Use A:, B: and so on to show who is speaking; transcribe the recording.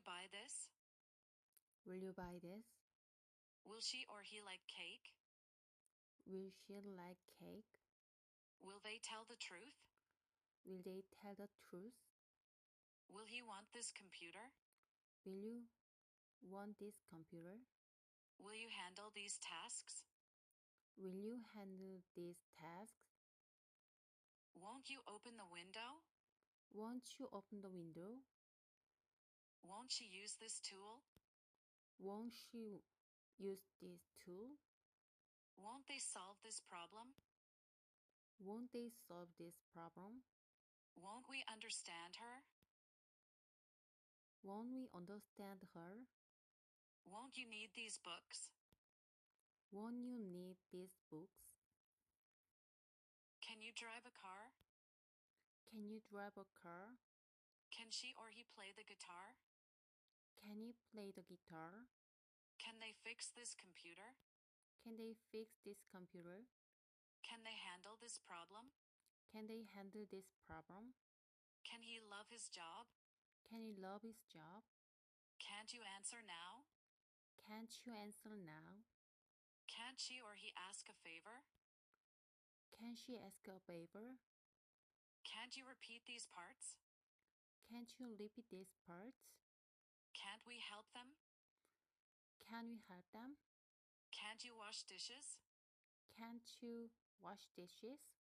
A: you buy this?
B: Will you buy this?
A: Will she or he like cake?
B: Will she like cake?
A: Will they tell the truth?
B: Will they tell the truth?
A: Will he want this computer?
B: Will you want this computer?
A: Will you handle these tasks?
B: Will you handle these tasks?
A: Won't you open the window?
B: Won't you open the window?
A: Won't she use this tool?
B: Won't she use this tool?
A: Won't they solve this problem?
B: Won't they solve this problem?
A: Won't we understand her?
B: Won't we understand her?
A: Won't you need these books?
B: Won't you need these books?
A: Can you drive a car?
B: Can you drive a car?
A: Can she or he play the guitar?
B: Can you play the guitar?
A: Can they fix this computer?
B: Can they fix this computer?
A: Can they handle this problem?
B: Can they handle this problem?
A: Can he love his job?
B: Can he love his job?
A: Can't you answer now?
B: Can't you answer now?
A: Can't she or he ask a favor?
B: Can she ask a favor?
A: Can't you repeat these parts?
B: Can't you repeat these parts?
A: Can't we help them?
B: Can we help them?
A: Can't you wash dishes?
B: Can't you wash dishes?